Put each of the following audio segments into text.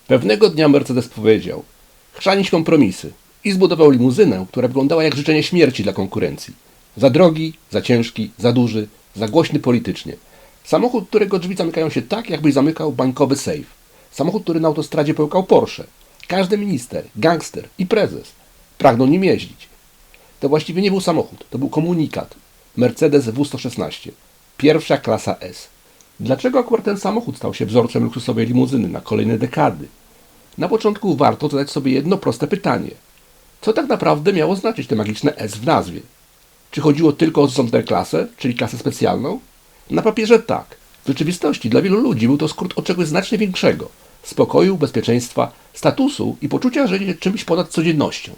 Pewnego dnia Mercedes powiedział: chrzanić kompromisy i zbudował limuzynę, która wyglądała jak życzenie śmierci dla konkurencji. Za drogi, za ciężki, za duży, za głośny politycznie. Samochód, którego drzwi zamykają się tak, jakbyś zamykał bańkowy sejf. Samochód, który na autostradzie pełkał Porsche. Każdy minister, gangster i prezes pragnął nim jeździć. To właściwie nie był samochód, to był komunikat. Mercedes W116. Pierwsza klasa S. Dlaczego akurat ten samochód stał się wzorcem luksusowej limuzyny na kolejne dekady? Na początku warto zadać sobie jedno proste pytanie. Co tak naprawdę miało znaczyć te magiczne S w nazwie? Czy chodziło tylko o Sonderklasse, czyli klasę specjalną? Na papierze tak. W rzeczywistości dla wielu ludzi był to skrót od czegoś znacznie większego. Spokoju, bezpieczeństwa, statusu i poczucia, że jest czymś ponad codziennością.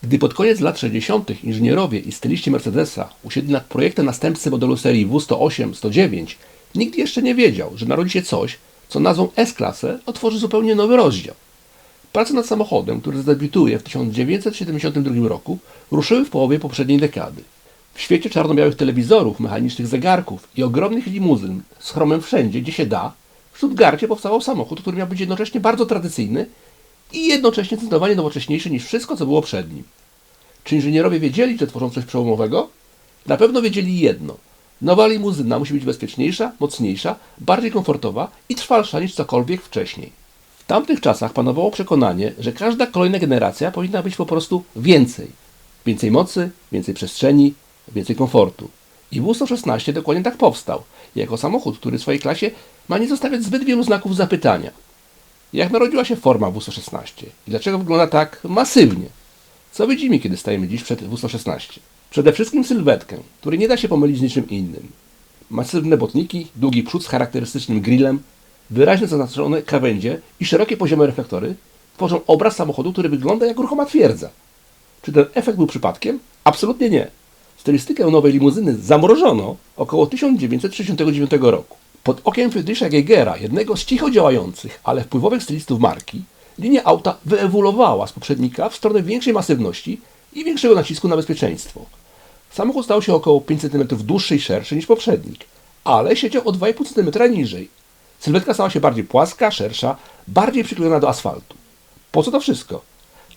Gdy pod koniec lat 60. inżynierowie i styliści Mercedesa usiedli nad projektem następcy modelu serii W108-109, nikt jeszcze nie wiedział, że narodzi się coś, co nazwą S-klasę otworzy zupełnie nowy rozdział. Prace nad samochodem, który zadebiutuje w 1972 roku, ruszyły w połowie poprzedniej dekady. W świecie czarno-białych telewizorów, mechanicznych zegarków i ogromnych limuzyn z chromem wszędzie, gdzie się da, w Stuttgarcie powstał samochód, który miał być jednocześnie bardzo tradycyjny i jednocześnie zdecydowanie nowocześniejszy niż wszystko, co było przed nim. Czy inżynierowie wiedzieli, że tworzą coś przełomowego? Na pewno wiedzieli jedno. Nowa limuzyna musi być bezpieczniejsza, mocniejsza, bardziej komfortowa i trwalsza niż cokolwiek wcześniej. W tamtych czasach panowało przekonanie, że każda kolejna generacja powinna być po prostu więcej. Więcej mocy, więcej przestrzeni, więcej komfortu. I W116 dokładnie tak powstał, jako samochód, który w swojej klasie ma nie zostawiać zbyt wielu znaków zapytania. Jak narodziła się forma W116 i dlaczego wygląda tak masywnie? Co widzimy, kiedy stajemy dziś przed W116? Przede wszystkim sylwetkę, której nie da się pomylić z niczym innym. Masywne botniki, długi przód z charakterystycznym grillem, wyraźnie zaznaczone krawędzie i szerokie poziome reflektory tworzą obraz samochodu, który wygląda jak ruchoma twierdza. Czy ten efekt był przypadkiem? Absolutnie nie. Stylistykę nowej limuzyny zamrożono około 1969 roku. Pod okiem Friedricha Geigera, jednego z cicho działających, ale wpływowych stylistów marki, linia auta wyewoluowała z poprzednika w stronę większej masywności i większego nacisku na bezpieczeństwo. Samochód stał się około 5 cm dłuższy i szerszy niż poprzednik, ale siedział o 2,5 cm niżej. Sylwetka stała się bardziej płaska, szersza, bardziej przyklejona do asfaltu. Po co to wszystko?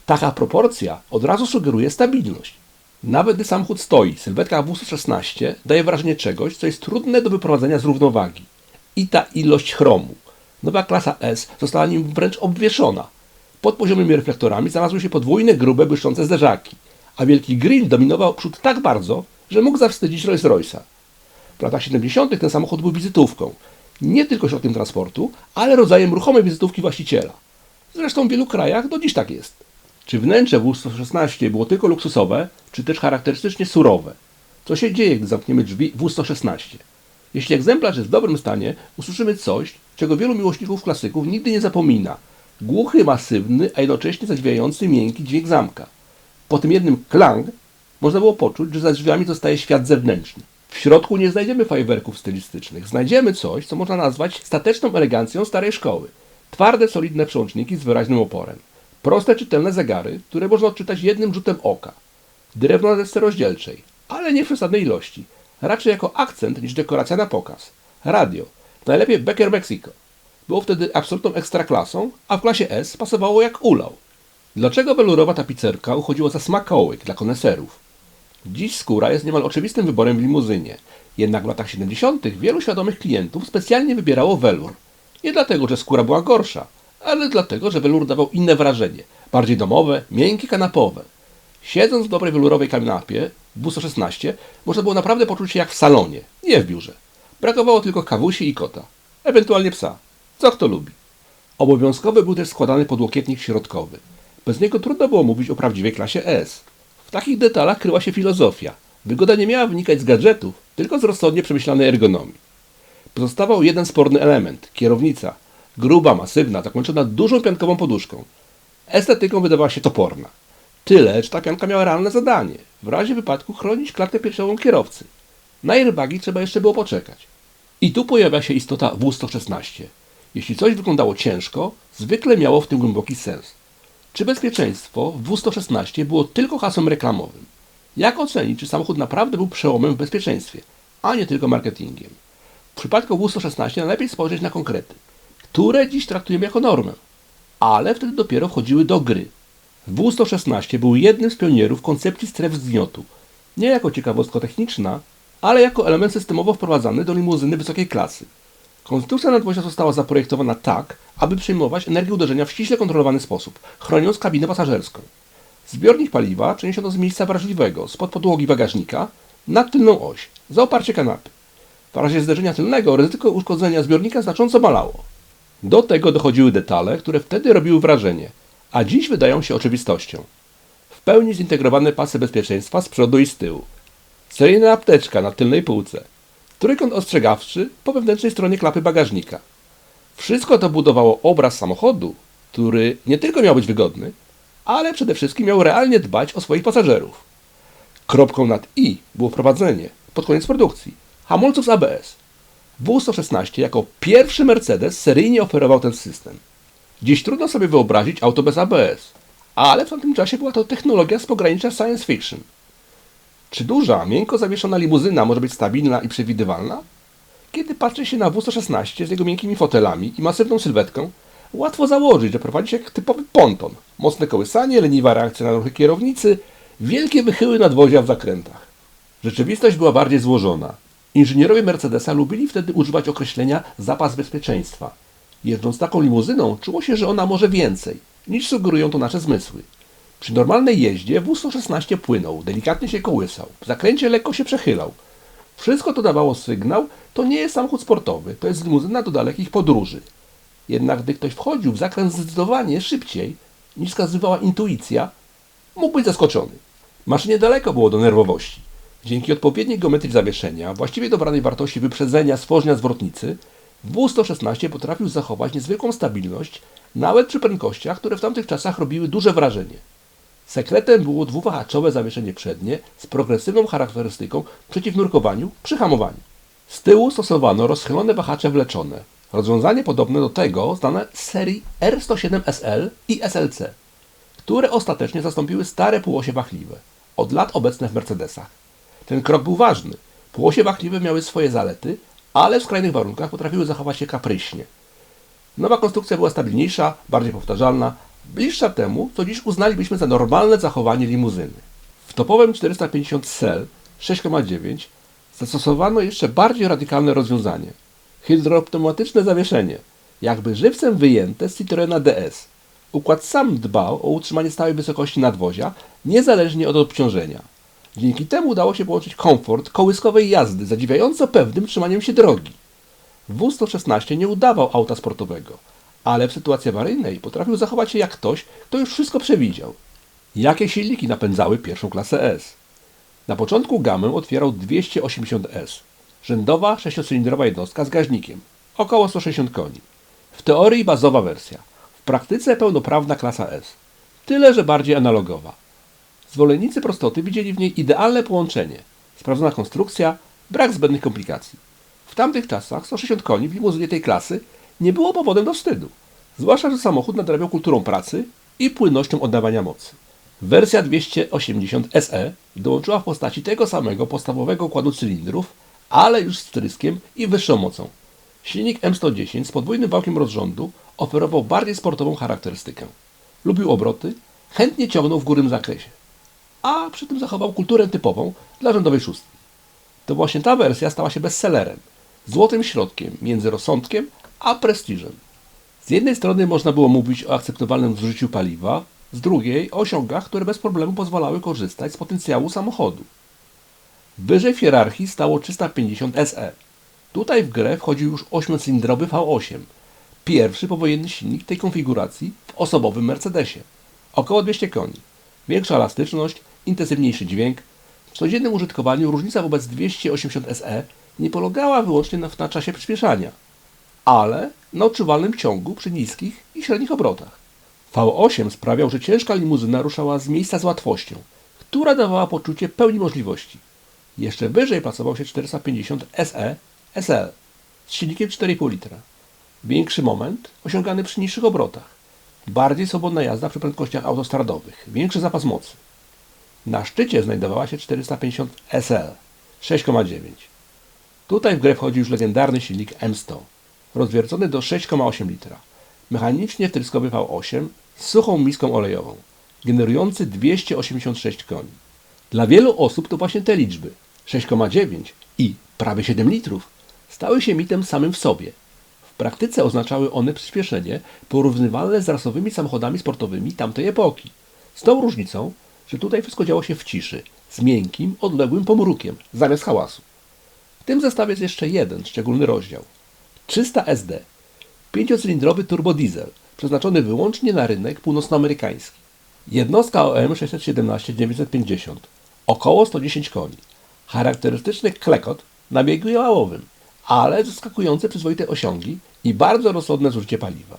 Taka proporcja od razu sugeruje stabilność. Nawet gdy samochód stoi, sylwetka W116 daje wrażenie czegoś, co jest trudne do wyprowadzenia z równowagi. I ta ilość chromu. Nowa klasa S została nim wręcz obwieszona. Pod poziomymi reflektorami znalazły się podwójne, grube, błyszczące zderzaki, a wielki grill dominował przód tak bardzo, że mógł zawstydzić Rolls-Royce'a. W latach 70. ten samochód był wizytówką. Nie tylko środkiem transportu, ale rodzajem ruchomej wizytówki właściciela. Zresztą w wielu krajach do dziś tak jest. Czy wnętrze W116 było tylko luksusowe, czy też charakterystycznie surowe? Co się dzieje, gdy zamkniemy drzwi W116? Jeśli egzemplarz jest w dobrym stanie, usłyszymy coś, czego wielu miłośników klasyków nigdy nie zapomina. Głuchy, masywny, a jednocześnie zadziwiający miękki dźwięk zamka. Po tym jednym klang można było poczuć, że za drzwiami zostaje świat zewnętrzny. W środku nie znajdziemy fajerwerków stylistycznych. Znajdziemy coś, co można nazwać stateczną elegancją starej szkoły. Twarde, solidne przełączniki z wyraźnym oporem. Proste, czytelne zegary, które można odczytać jednym rzutem oka. Drewno na desce rozdzielczej, ale nie w przesadnej ilości. Raczej jako akcent niż dekoracja na pokaz. Radio. Najlepiej Becker Mexico. Było wtedy absolutną ekstraklasą, a w klasie S pasowało jak ulał. Dlaczego welurowa tapicerka uchodziła za smakołyk dla koneserów? Dziś skóra jest niemal oczywistym wyborem w limuzynie. Jednak w latach 70. wielu świadomych klientów specjalnie wybierało welur. Nie dlatego, że skóra była gorsza, ale dlatego, że welur dawał inne wrażenie. Bardziej domowe, miękkie, kanapowe. Siedząc w dobrej welurowej kanapie w W116 można było naprawdę poczuć się jak w salonie, nie w biurze. Brakowało tylko kawusi i kota. Ewentualnie psa. Co kto lubi. Obowiązkowy był też składany podłokietnik środkowy. Bez niego trudno było mówić o prawdziwej klasie S. W takich detalach kryła się filozofia. Wygoda nie miała wynikać z gadżetów, tylko z rozsądnie przemyślanej ergonomii. Pozostawał jeden sporny element – kierownica. Gruba, masywna, zakończona dużą piankową poduszką. Estetyką wydawała się toporna. Tyle, że ta pianka miała realne zadanie. W razie wypadku chronić klatkę piersiową kierowcy. Na airbagi trzeba jeszcze było poczekać. I tu pojawia się istota W116. Jeśli coś wyglądało ciężko, zwykle miało w tym głęboki sens. Czy bezpieczeństwo w W116 było tylko hasłem reklamowym? Jak ocenić, czy samochód naprawdę był przełomem w bezpieczeństwie, a nie tylko marketingiem? W przypadku W116 najlepiej spojrzeć na konkrety, które dziś traktujemy jako normę. ale wtedy dopiero wchodziły do gry. W116 był jednym z pionierów koncepcji stref zgniotu, nie jako ciekawostka techniczna, ale jako element systemowo wprowadzany do limuzyny wysokiej klasy. Konstrukcja nadwozia została zaprojektowana tak, aby przyjmować energię uderzenia w ściśle kontrolowany sposób, chroniąc kabinę pasażerską. Zbiornik paliwa przeniesiono z miejsca wrażliwego, spod podłogi bagażnika, na tylną oś, za oparcie kanapy. W razie zderzenia tylnego ryzyko uszkodzenia zbiornika znacząco malało. Do tego dochodziły detale, które wtedy robiły wrażenie, a dziś wydają się oczywistością. W pełni zintegrowane pasy bezpieczeństwa z przodu i z tyłu. Seryjna apteczka na tylnej półce. Trójkąt ostrzegawczy po wewnętrznej stronie klapy bagażnika. Wszystko to budowało obraz samochodu, który nie tylko miał być wygodny, ale przede wszystkim miał realnie dbać o swoich pasażerów. Kropką nad i było wprowadzenie, pod koniec produkcji, hamulców z ABS. W116 jako pierwszy Mercedes seryjnie oferował ten system. Dziś trudno sobie wyobrazić auto bez ABS, ale w tamtym czasie była to technologia z pogranicza science fiction. Czy duża, miękko zawieszona limuzyna może być stabilna i przewidywalna? Kiedy patrzy się na W116 z jego miękkimi fotelami i masywną sylwetką, łatwo założyć, że prowadzi się jak typowy ponton. Mocne kołysanie, leniwa reakcja na ruchy kierownicy, wielkie wychyły nadwozia w zakrętach. Rzeczywistość była bardziej złożona. Inżynierowie Mercedesa lubili wtedy używać określenia zapas bezpieczeństwa. Jeżdżąc taką limuzyną, czuło się, że ona może więcej, niż sugerują to nasze zmysły. Przy normalnej jeździe W116 płynął, delikatnie się kołysał, w zakręcie lekko się przechylał. Wszystko to dawało sygnał, to nie jest samochód sportowy, to jest limuzyna do dalekich podróży. Jednak gdy ktoś wchodził w zakręt zdecydowanie szybciej, niż wskazywała intuicja, mógł być zaskoczony. Maszynie daleko było do nerwowości. Dzięki odpowiedniej geometrii zawieszenia, właściwie dobranej wartości wyprzedzenia stworzenia zwrotnicy, W116 potrafił zachować niezwykłą stabilność, nawet przy prędkościach, które w tamtych czasach robiły duże wrażenie. Sekretem było dwuwahaczowe zawieszenie przednie z progresywną charakterystyką przeciw nurkowaniu przy hamowaniu. Z tyłu stosowano rozchylone wahacze wleczone, rozwiązanie podobne do tego znane z serii R107SL i SLC, które ostatecznie zastąpiły stare półosie wachliwe, od lat obecne w Mercedesach. Ten krok był ważny. Półosie wachliwe miały swoje zalety, ale w skrajnych warunkach potrafiły zachować się kapryśnie. Nowa konstrukcja była stabilniejsza, bardziej powtarzalna, bliższa temu, co dziś uznalibyśmy za normalne zachowanie limuzyny. W topowym 450 SL 6,9 zastosowano jeszcze bardziej radykalne rozwiązanie. Hydropneumatyczne zawieszenie, jakby żywcem wyjęte z Citroena DS. Układ sam dbał o utrzymanie stałej wysokości nadwozia, niezależnie od obciążenia. Dzięki temu udało się połączyć komfort kołyskowej jazdy z zadziwiająco pewnym trzymaniem się drogi. W116 nie udawał auta sportowego, ale w sytuacji awaryjnej potrafił zachować się jak ktoś, kto już wszystko przewidział. Jakie silniki napędzały pierwszą klasę S? Na początku gamę otwierał 280S, rzędowa 6-cylindrowa jednostka z gaźnikiem, około 160 koni. W teorii bazowa wersja, w praktyce pełnoprawna klasa S, tyle że bardziej analogowa. Zwolennicy prostoty widzieli w niej idealne połączenie, sprawdzona konstrukcja, brak zbędnych komplikacji. W tamtych czasach 160 koni w limuzynie tej klasy nie było powodem do wstydu, zwłaszcza że samochód nadrabiał kulturą pracy i płynnością oddawania mocy. Wersja 280 SE dołączyła w postaci tego samego podstawowego układu cylindrów, ale już z wtryskiem i wyższą mocą. Silnik M110 z podwójnym wałkiem rozrządu oferował bardziej sportową charakterystykę. Lubił obroty, chętnie ciągnął w górnym zakresie, a przy tym zachował kulturę typową dla rzędowej szóstki. To właśnie ta wersja stała się bestsellerem, złotym środkiem między rozsądkiem a prestiżem. Z jednej strony można było mówić o akceptowalnym zużyciu paliwa, z drugiej o osiągach, które bez problemu pozwalały korzystać z potencjału samochodu. Wyżej w hierarchii stało 350 SE. Tutaj w grę wchodził już 8-cylindrowy V8, pierwszy powojenny silnik tej konfiguracji w osobowym Mercedesie. Około 200 koni, większa elastyczność, intensywniejszy dźwięk. W codziennym użytkowaniu różnica wobec 280 SE nie polegała wyłącznie na czasie przyspieszania, ale na odczuwalnym ciągu przy niskich i średnich obrotach. V8 sprawiał, że ciężka limuzyna ruszała z miejsca z łatwością, która dawała poczucie pełni możliwości. Jeszcze wyżej plasował się 450 SE SL z silnikiem 4,5 litra. Większy moment osiągany przy niższych obrotach. Bardziej swobodna jazda przy prędkościach autostradowych. Większy zapas mocy. Na szczycie znajdowała się 450 SL 6,9. Tutaj w grę wchodzi już legendarny silnik M100, rozwiercony do 6,8 litra. mechanicznie wtryskowy V8 z suchą miską olejową, generujący 286 koni. Dla wielu osób to właśnie te liczby 6,9 i prawie 7 litrów stały się mitem samym w sobie. W praktyce oznaczały one przyspieszenie porównywalne z rasowymi samochodami sportowymi tamtej epoki. Z tą różnicą, że tutaj wszystko działo się w ciszy, z miękkim, odległym pomrukiem, zamiast hałasu. W tym zestawie jest jeszcze jeden szczególny rozdział. 300 SD. 5-cylindrowy turbodiesel, przeznaczony wyłącznie na rynek północnoamerykański. Jednostka OM 617-950. Około 110 koni. Charakterystyczny klekot na biegu wałowym, ale zaskakujące przyzwoite osiągi i bardzo rozsądne zużycie paliwa.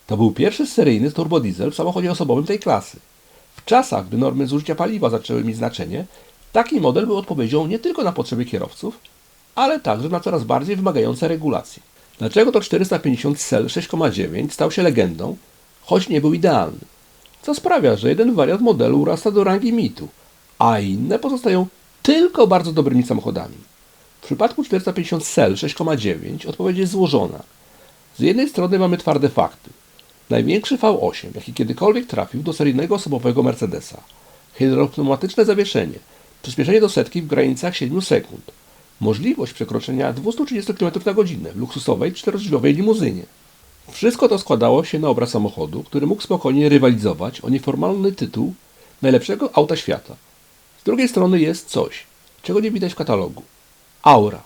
To był pierwszy seryjny turbodiesel w samochodzie osobowym tej klasy. W czasach, gdy normy zużycia paliwa zaczęły mieć znaczenie, taki model był odpowiedzią nie tylko na potrzeby kierowców, ale także na coraz bardziej wymagające regulacje. Dlaczego to 450 SEL 6,9 stał się legendą, choć nie był idealny? Co sprawia, że jeden wariant modelu urasta do rangi mitu, a inne pozostają tylko bardzo dobrymi samochodami. W przypadku 450 SEL 6,9 odpowiedź jest złożona. Z jednej strony mamy twarde fakty. Największy V8, jaki kiedykolwiek trafił do seryjnego osobowego Mercedesa. Hydropneumatyczne zawieszenie, przyspieszenie do setki w granicach 7 sekund. Możliwość przekroczenia 230 km na godzinę w luksusowej, czterodrzwiowej limuzynie. Wszystko to składało się na obraz samochodu, który mógł spokojnie rywalizować o nieformalny tytuł najlepszego auta świata. Z drugiej strony jest coś, czego nie widać w katalogu. Aura.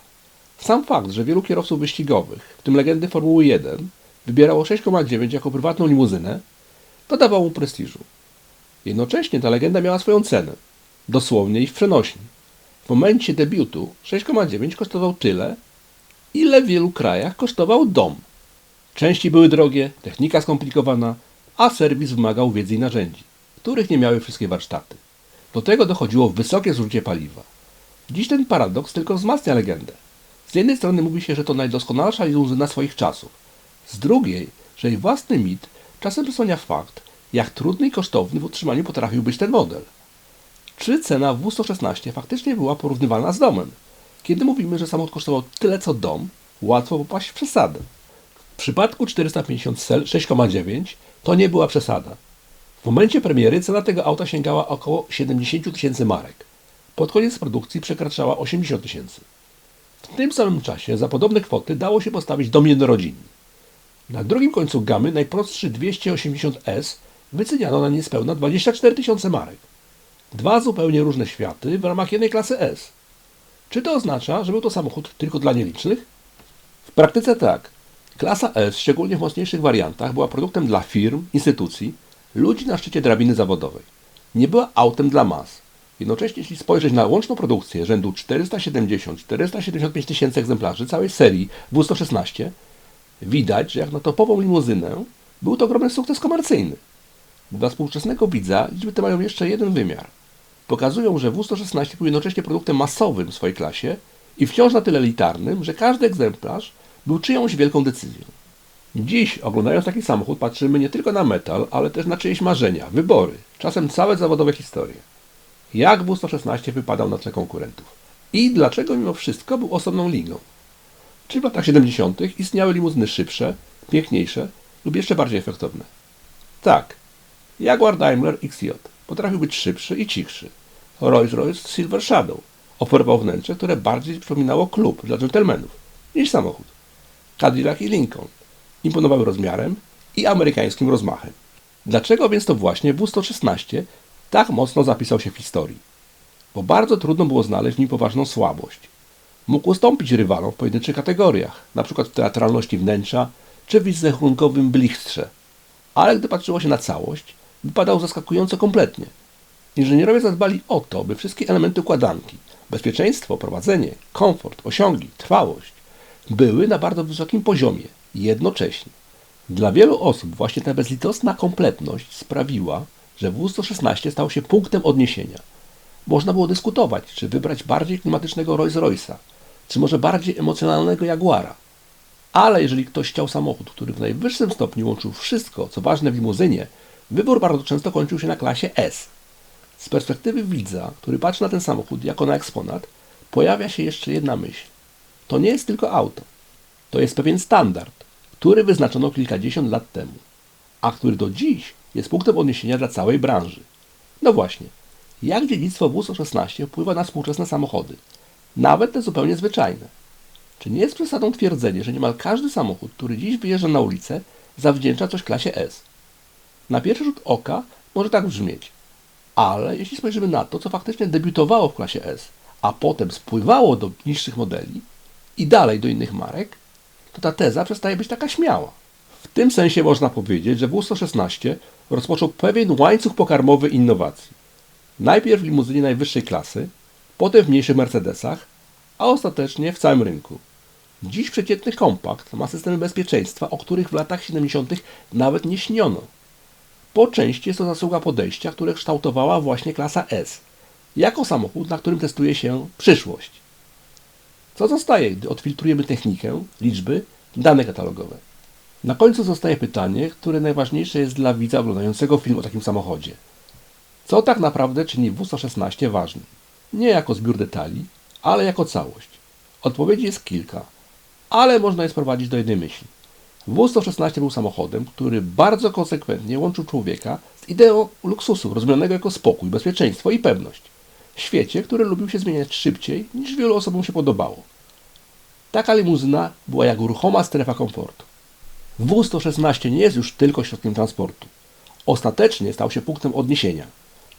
Sam fakt, że wielu kierowców wyścigowych, w tym legendy Formuły 1, wybierało 6,9 jako prywatną limuzynę, dodawało mu prestiżu. Jednocześnie ta legenda miała swoją cenę, dosłownie i w przenośni. W momencie debiutu 6,9 kosztował tyle, ile w wielu krajach kosztował dom. Części były drogie, technika skomplikowana, a serwis wymagał wiedzy i narzędzi, których nie miały wszystkie warsztaty. Do tego dochodziło wysokie zużycie paliwa. Dziś ten paradoks tylko wzmacnia legendę. Z jednej strony mówi się, że to najdoskonalsza limuzyna swoich czasów. Z drugiej, że jej własny mit czasem przesłania fakt, jak trudny i kosztowny w utrzymaniu potrafił być ten model. Czy cena W116 faktycznie była porównywalna z domem? Kiedy mówimy, że samochód kosztował tyle co dom, łatwo popaść w przesadę. W przypadku 450 SEL 6,9 to nie była przesada. W momencie premiery cena tego auta sięgała około 70 tysięcy marek. Pod koniec produkcji przekraczała 80 tysięcy. W tym samym czasie za podobne kwoty dało się postawić dom jednorodzinny. Na drugim końcu gamy najprostszy 280S wyceniano na niespełna 24 tysiące marek. Dwa zupełnie różne światy w ramach jednej klasy S. Czy to oznacza, że był to samochód tylko dla nielicznych? W praktyce tak. Klasa S, szczególnie w mocniejszych wariantach, była produktem dla firm, instytucji, ludzi na szczycie drabiny zawodowej. Nie była autem dla mas. Jednocześnie, jeśli spojrzeć na łączną produkcję rzędu 470-475 tysięcy egzemplarzy całej serii W116, widać, że jak na topową limuzynę był to ogromny sukces komercyjny. Dla współczesnego widza liczby te mają jeszcze jeden wymiar. Pokazują, że W116 był jednocześnie produktem masowym w swojej klasie i wciąż na tyle elitarnym, że każdy egzemplarz był czyjąś wielką decyzją. Dziś, oglądając taki samochód, patrzymy nie tylko na metal, ale też na czyjeś marzenia, wybory, czasem całe zawodowe historie. Jak W116 wypadał na tle konkurentów? I dlaczego mimo wszystko był osobną ligą? Czy w latach 70. istniały limuzyny szybsze, piękniejsze lub jeszcze bardziej efektowne? Tak. Jaguar Daimler XJ potrafił być szybszy i cichszy. Rolls-Royce Silver Shadow oferował wnętrze, które bardziej przypominało klub dla dżentelmenów niż samochód. Cadillac i Lincoln imponowały rozmiarem i amerykańskim rozmachem. Dlaczego więc to właśnie W116 tak mocno zapisał się w historii? Bo bardzo trudno było znaleźć w nim poważną słabość. Mógł ustąpić rywalom w pojedynczych kategoriach, np. w teatralności wnętrza czy w wizerunkowym blichstrze. Ale gdy patrzyło się na całość, wypadał zaskakująco kompletnie. Inżynierowie zadbali o to, by wszystkie elementy układanki, bezpieczeństwo, prowadzenie, komfort, osiągi, trwałość były na bardzo wysokim poziomie, jednocześnie. Dla wielu osób właśnie ta bezlitosna kompletność sprawiła, że W116 stał się punktem odniesienia. Można było dyskutować, czy wybrać bardziej klimatycznego Rolls-Royce'a, czy może bardziej emocjonalnego Jaguara. Ale jeżeli ktoś chciał samochód, który w najwyższym stopniu łączył wszystko, co ważne w limuzynie, wybór bardzo często kończył się na klasie S. Z perspektywy widza, który patrzy na ten samochód jako na eksponat, pojawia się jeszcze jedna myśl. To nie jest tylko auto. To jest pewien standard, który wyznaczono kilkadziesiąt lat temu, a który do dziś jest punktem odniesienia dla całej branży. No właśnie, jak dziedzictwo W116 wpływa na współczesne samochody, nawet te zupełnie zwyczajne? Czy nie jest przesadą twierdzenie, że niemal każdy samochód, który dziś wyjeżdża na ulicę, zawdzięcza coś klasie S? Na pierwszy rzut oka może tak brzmieć, ale jeśli spojrzymy na to, co faktycznie debiutowało w klasie S, a potem spływało do niższych modeli i dalej do innych marek, to ta teza przestaje być taka śmiała. W tym sensie można powiedzieć, że W116 rozpoczął pewien łańcuch pokarmowy innowacji. Najpierw w limuzynie najwyższej klasy, potem w mniejszych Mercedesach, a ostatecznie w całym rynku. Dziś przeciętny kompakt ma systemy bezpieczeństwa, o których w latach 70. nawet nie śniono. Po części jest to zasługa podejścia, które kształtowała właśnie klasa S, jako samochód, na którym testuje się przyszłość. Co zostaje, gdy odfiltrujemy technikę, liczby, dane katalogowe? Na końcu zostaje pytanie, które najważniejsze jest dla widza oglądającego film o takim samochodzie. Co tak naprawdę czyni W116 ważny? Nie jako zbiór detali, ale jako całość. Odpowiedzi jest kilka, ale można je sprowadzić do jednej myśli. W116 był samochodem, który bardzo konsekwentnie łączył człowieka z ideą luksusu, rozumianego jako spokój, bezpieczeństwo i pewność. W świecie, który lubił się zmieniać szybciej, niż wielu osobom się podobało. Taka limuzyna była jak ruchoma strefa komfortu. W116 nie jest już tylko środkiem transportu. Ostatecznie stał się punktem odniesienia.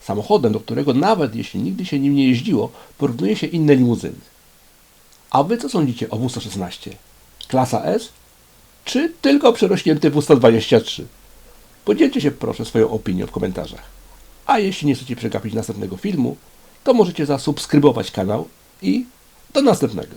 Samochodem, do którego nawet jeśli nigdy się nim nie jeździło, porównuje się inne limuzyny. A wy co sądzicie o W116? Klasa S? Czy tylko przerośnięty W123? Podzielcie się proszę swoją opinią w komentarzach. A jeśli nie chcecie przegapić następnego filmu, to możecie zasubskrybować kanał i do następnego.